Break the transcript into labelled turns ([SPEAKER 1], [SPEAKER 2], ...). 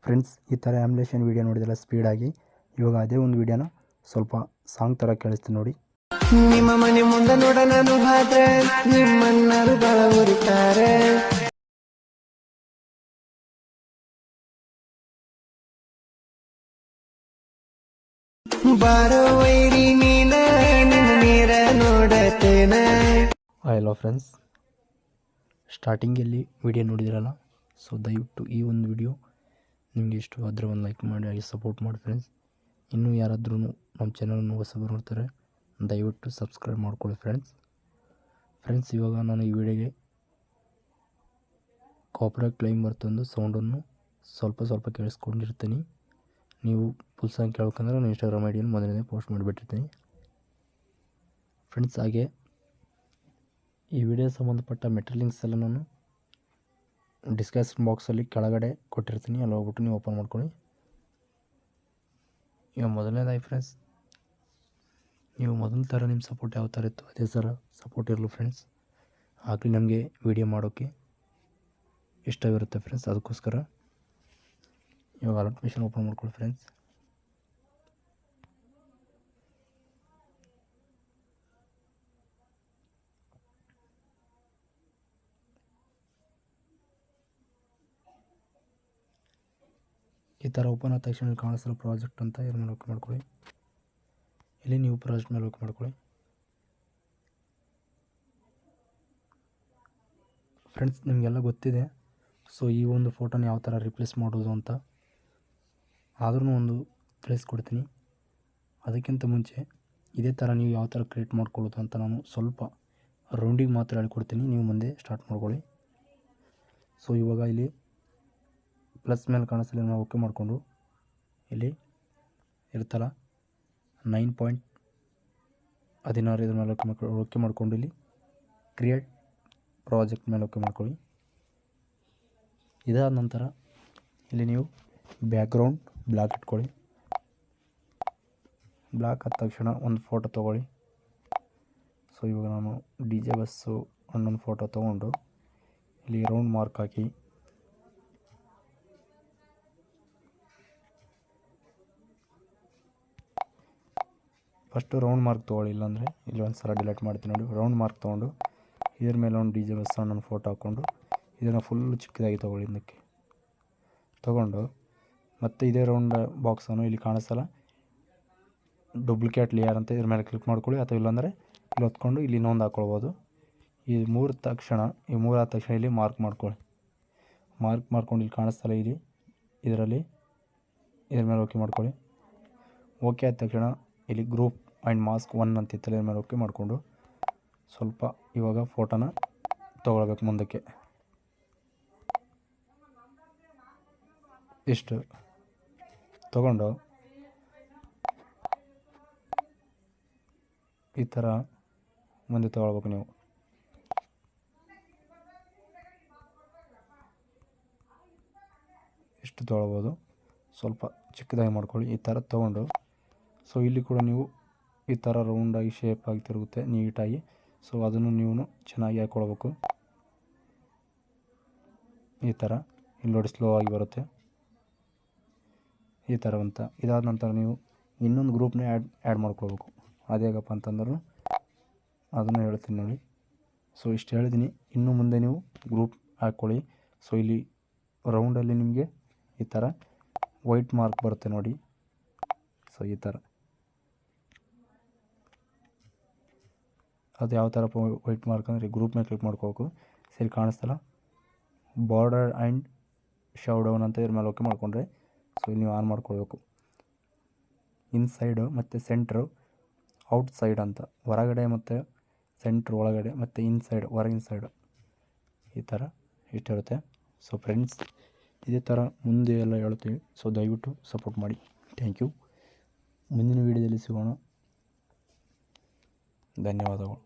[SPEAKER 1] Friends, ಈ ಥರ ಆ್ಯಂಬ್ಲೇಷನ್ video ನೋಡಿದೆಲ್ಲ ಸ್ಪೀಡಾಗಿ. ಇವಾಗ ಅದೇ ಒಂದು ವೀಡಿಯೋನ ಸ್ವಲ್ಪ ಸಾಂಗ್ ಥರ ಕೇಳಿಸ್ತೀನಿ ನೋಡಿ.
[SPEAKER 2] ನಿಮ್ಮ ಮನೆ ಮುಂದೆ ನೋಡ ನಾನು ಹಾದ್ರೆ ನಿಮ್ಮನ್ನರು ಬಳ ಉರಿತಾರೆ. ಬಾರೋ ವೈರಿ ನೀನ ನಿನ್ನ ನೀರ ನೋಡತೇನೆ.
[SPEAKER 1] ಹಲೋ ಫ್ರೆಂಡ್ಸ್, ಸ್ಟಾರ್ಟಿಂಗಲ್ಲಿ ವಿಡಿಯೋ ನೋಡಿದಿರಲ್ಲ, ಸೊ ದಯವಿಟ್ಟು ಈ ಒಂದು ವಿಡಿಯೋ ನಿಮಗೆ ಇಷ್ಟ ಆದರೆ ಒಂದು ಲೈಕ್ ಮಾಡಿ, ಹಾಗೆ ಸಪೋರ್ಟ್ ಮಾಡಿ ಫ್ರೆಂಡ್ಸ್. ಇನ್ನೂ ಯಾರಾದ್ರೂ ನಮ್ಮ ಚಾನಲನ್ನು ಹೊಸಬರು ನೋಡ್ತಾರೆ ದಯವಿಟ್ಟು ಸಬ್ಸ್ಕ್ರೈಬ್ ಮಾಡ್ಕೊಳ್ಳಿ ಫ್ರೆಂಡ್ಸ್. ಇವಾಗ ನಾನು ಈ ವಿಡಿಯೋಗೆ ಕಾಪಿರೈಟ್ ಕ್ಲೈಮ್ ಬರ್ತಂದು ಸೌಂಡನ್ನು ಸ್ವಲ್ಪ ಕೇಳಿಸ್ಕೊಂಡಿರ್ತೀನಿ. ನೀವು ಫುಲ್ ಸಾಂಗ್ ಕೇಳ್ಬೇಕಂದ್ರೆ ನಾನು ಇನ್ಸ್ಟಾಗ್ರಾಮ್ ಐಡಿಯನ್ನು ಮೊದಲನೇ ಪೋಸ್ಟ್ ಮಾಡಿಬಿಟ್ಟಿರ್ತೀನಿ ಫ್ರೆಂಡ್ಸ್. ಹಾಗೆ ಈ ವಿಡಿಯೋ ಸಂಬಂಧಪಟ್ಟ ಮೆಟೀರಿಯಲ್ ಲಿಂಕ್ಸ್ ಎಲ್ಲ ನಾನು ಡಿಸ್ಕ್ರಿಪ್ಷನ್ ಬಾಕ್ಸಲ್ಲಿ ಕೆಳಗಡೆ ಕೊಟ್ಟಿರ್ತೀನಿ, ಅಲ್ಲಿ ಹೋಗ್ಬಿಟ್ಟು ನೀವು ಓಪನ್ ಮಾಡ್ಕೊಳ್ಳಿ. ಈಗ ಮೊದಲನೇದಾಗಿ ಫ್ರೆಂಡ್ಸ್, ನೀವು ಮೊದಲ ಥರ ನಿಮ್ಮ ಸಪೋರ್ಟ್ ಯಾವ ಥರ ಇತ್ತು ಅದೇ ಥರ ಸಪೋರ್ಟ್ ಇರಲಿ ಫ್ರೆಂಡ್ಸ್. ಆಗಲಿ ನಮಗೆ ವಿಡಿಯೋ ಮಾಡೋಕ್ಕೆ ಇಷ್ಟವಿರುತ್ತೆ ಫ್ರೆಂಡ್ಸ್. ಅದಕ್ಕೋಸ್ಕರ ಇವಾಗ ಅಲರ್ಟ್ ಮಿಷನ್ ಓಪನ್ ಮಾಡ್ಕೊಳ್ಳಿ ಫ್ರೆಂಡ್ಸ್. ಈ ಥರ ಓಪನ್ ಆದ ತಕ್ಷಣ ಕಾಣಿಸಲು ಪ್ರಾಜೆಕ್ಟ್ ಅಂತ ಇದ್ರ ಮೇಲೆ ಓಕೆ ಮಾಡ್ಕೊಳ್ಳಿ. ಇಲ್ಲಿ ನೀವು ಪ್ರಾಜೆಕ್ಟ್ ಮೇಲೆ ಓಕೆ ಮಾಡ್ಕೊಳ್ಳಿ ಫ್ರೆಂಡ್ಸ್. ನಿಮಗೆಲ್ಲ ಗೊತ್ತಿದೆ, ಸೊ ಈ ಒಂದು ಫೋಟೋನ ಯಾವ ಥರ ರಿಪ್ಲೇಸ್ ಮಾಡೋದು ಅಂತ, ಆದ್ರೂ ಒಂದು ತಿಳಿಸ್ಕೊಡ್ತೀನಿ. ಅದಕ್ಕಿಂತ ಮುಂಚೆ ಇದೇ ಥರ ನೀವು ಯಾವ ಥರ ಕ್ರಿಯೇಟ್ ಮಾಡ್ಕೊಳ್ಳೋದು ಅಂತ ನಾನು ಸ್ವಲ್ಪ ರೌಂಡಿಗೆ ಮಾತ್ರ ಹೇಳ್ಕೊಡ್ತೀನಿ, ನೀವು ಮುಂದೆ ಸ್ಟಾರ್ಟ್ ಮಾಡ್ಕೊಳ್ಳಿ. ಸೊ ಇವಾಗ ಇಲ್ಲಿ ಪ್ಲಸ್ ಮೇಲೆ ಕಾಣಿಸಲಿ ನಾವು ಓಕೆ ಮಾಡಿಕೊಂಡು ಇಲ್ಲಿ ಇರ್ತಲ್ಲ 9.16 ಇದ್ರ ಮೇಲೆ ಓಕೆ ಮಾಡಿಕೊಂಡು ಇಲ್ಲಿ ಕ್ರಿಯೇಟ್ ಪ್ರಾಜೆಕ್ಟ್ ಮೇಲೆ ಓಕೆ ಮಾಡ್ಕೊಳ್ಳಿ. ಇದಾದ ನಂತರ ಇಲ್ಲಿ ನೀವು ಬ್ಯಾಕ್ಗ್ರೌಂಡ್ ಬ್ಲ್ಯಾಕ್ ಇಟ್ಕೊಳ್ಳಿ. ಬ್ಲ್ಯಾಕ್ ಆದ ತಕ್ಷಣ ಒಂದು ಫೋಟೋ ತೊಗೊಳ್ಳಿ. ಸೊ ಇವಾಗ ನಾನು DJ ಬಸ್ಸು ಅನ್ನೊಂದು ಫೋಟೋ ತೊಗೊಂಡು ಇಲ್ಲಿ ರೌಂಡ್ ಮಾರ್ಕ್ ಹಾಕಿ ಫಸ್ಟು ರೌಂಡ್ ಮಾರ್ಕ್ ತೊಗೊಳ್ಳಿ, ಇಲ್ಲಾಂದರೆ ಇಲ್ಲಿ ಒಂದು ಸಲ ಡಿಲೀಟ್ ಮಾಡ್ತೀನಿ ನೋಡಿ. ರೌಂಡ್ ಮಾರ್ಕ್ ತೊಗೊಂಡು ಇದ್ರ ಮೇಲೆ ಒಂದು DJ ಬಸ್ ಅನ್ನೊಂದು ಫೋಟೋ ಹಾಕ್ಕೊಂಡು ಇದನ್ನು ಫುಲ್ಲು ಚಿಕ್ಕದಾಗಿ ತೊಗೊಳ್ಳಿ. ಇದಕ್ಕೆ ತೊಗೊಂಡು ಮತ್ತು ಇದೇ ರೌಂಡ್ ಬಾಕ್ಸನ್ನು ಇಲ್ಲಿ ಕಾಣಿಸಲ್ಲ ಡೂಪ್ಲಿಕೇಟ್ ಲೇಯರ್ ಅಂತ ಇದ್ರ ಮೇಲೆ ಕ್ಲಿಕ್ ಮಾಡ್ಕೊಳ್ಳಿ, ಅಥವಾ ಇಲ್ಲಾಂದರೆ ಇಲ್ಲಿ ಹೊತ್ಕೊಂಡು ಇಲ್ಲಿ ಇನ್ನೊಂದು ಹಾಕ್ಕೊಳ್ಬೋದು. ಈ ಮೂರು ಆದ ತಕ್ಷಣ ಇಲ್ಲಿ ಮಾರ್ಕ್ ಮಾಡ್ಕೊಳ್ಳಿ. ಮಾರ್ಕ್ ಮಾಡ್ಕೊಂಡು ಇಲ್ಲಿ ಕಾಣಿಸ್ತಲ್ಲ ಇಲ್ಲಿ ಇದರಲ್ಲಿ ಇದ್ರ ಮೇಲೆ ಓಕೆ ಮಾಡ್ಕೊಳ್ಳಿ. ಓಕೆ ಆದ ತಕ್ಷಣ ಇಲ್ಲಿ ಗ್ರೂಪ್ ಆ್ಯಂಡ್ ಮಾಸ್ಕ್ 1 ಅಂತಿತ್ತಲ್ಲ, ಇದ್ರ ಮೇಲೆ ಓಕೆ ಮಾಡಿಕೊಂಡು ಸ್ವಲ್ಪ ಇವಾಗ ಫೋಟೋನ ತೊಗೊಳ್ಬೇಕು ಮುಂದಕ್ಕೆ. ಇಷ್ಟು ತೊಗೊಂಡು ಈ ಥರ ಮುಂದೆ ತೊಗೊಳ್ಬೇಕು. ನೀವು ಇಷ್ಟು ತೊಗೊಳ್ಬೋದು, ಸ್ವಲ್ಪ ಚಿಕ್ಕದಾಗಿ ಮಾಡ್ಕೊಳ್ಳಿ. ಈ ಥರ ತೊಗೊಂಡು ಸೊ ಇಲ್ಲಿ ಕೂಡ ನೀವು ಈ ಥರ ರೌಂಡಾಗಿ ಶೇಪ್ ಆಗಿ ತಿರುಗುತ್ತೆ ನೀಟಾಗಿ. ಸೊ ಅದನ್ನು ನೀವು ಚೆನ್ನಾಗಿ ಹಾಕ್ಕೊಳ್ಬೇಕು. ಈ ಥರ ಇಲ್ಲಿ ನೋಡಿ ಸ್ಲೋ ಆಗಿ ಬರುತ್ತೆ ಈ ಥರ ಅಂತ. ಇದಾದ ನಂತರ ನೀವು ಇನ್ನೊಂದು ಗ್ರೂಪ್ನ ಆ್ಯಡ್ ಮಾಡ್ಕೊಳ್ಬೇಕು. ಅದೇಗಪ್ಪ ಅಂತಂದ್ರೂ ಅದನ್ನು ಹೇಳ್ತೀನಿ ನೋಡಿ. ಸೊ ಇಷ್ಟು ಹೇಳಿದ್ದೀನಿ, ಇನ್ನು ಮುಂದೆ ನೀವು ಗ್ರೂಪ್ ಹಾಕ್ಕೊಳ್ಳಿ. ಸೊ ಇಲ್ಲಿ ರೌಂಡಲ್ಲಿ ನಿಮಗೆ ಈ ಥರ ವೈಟ್ ಮಾರ್ಕ್ ಬರುತ್ತೆ ನೋಡಿ. ಸೊ ಈ ಥರ ಅದು ಯಾವ ಥರ ವೈಟ್ ಮಾರ್ಕ್ ಅಂದರೆ ಗ್ರೂಪ್ ಮೇಲೆ ಕ್ಲಿಕ್ ಮಾಡ್ಕೋಬೇಕು. ಸರಿ ಕಾಣಿಸ್ತಲ್ಲ ಬಾರ್ಡರ್ ಆ್ಯಂಡ್ ಶೋ ಡೌನ್ ಅಂತ ಇದ್ರ ಮೇಲೆ ಓಕೆ ಮಾಡಿಕೊಂಡ್ರೆ ಸೊ ಇಲ್ಲಿ ನೀವು ಆನ್ ಮಾಡ್ಕೊಳ್ಬೇಕು. ಇನ್ಸೈಡು ಮತ್ತು ಸೆಂಟ್ರು ಔಟ್ಸೈಡ್ ಅಂತ, ಹೊರಗಡೆ ಮತ್ತು ಸೆಂಟ್ರ್ ಒಳಗಡೆ ಮತ್ತು ಇನ್ಸೈಡ್ ಹೊರಗಿನ ಸೈಡು ಈ ಥರ ಇಷ್ಟಿರುತ್ತೆ. ಸೊ ಫ್ರೆಂಡ್ಸ್, ಇದೇ ಥರ ಮುಂದೆ ಎಲ್ಲ ಹೇಳ್ತೀವಿ. ಸೊ ದಯವಿಟ್ಟು ಸಪೋರ್ಟ್ ಮಾಡಿ. Thank you. ಮುಂದಿನ ವೀಡಿಯೋದಲ್ಲಿ ಸಿಗೋಣ. ಧನ್ಯವಾದಗಳು.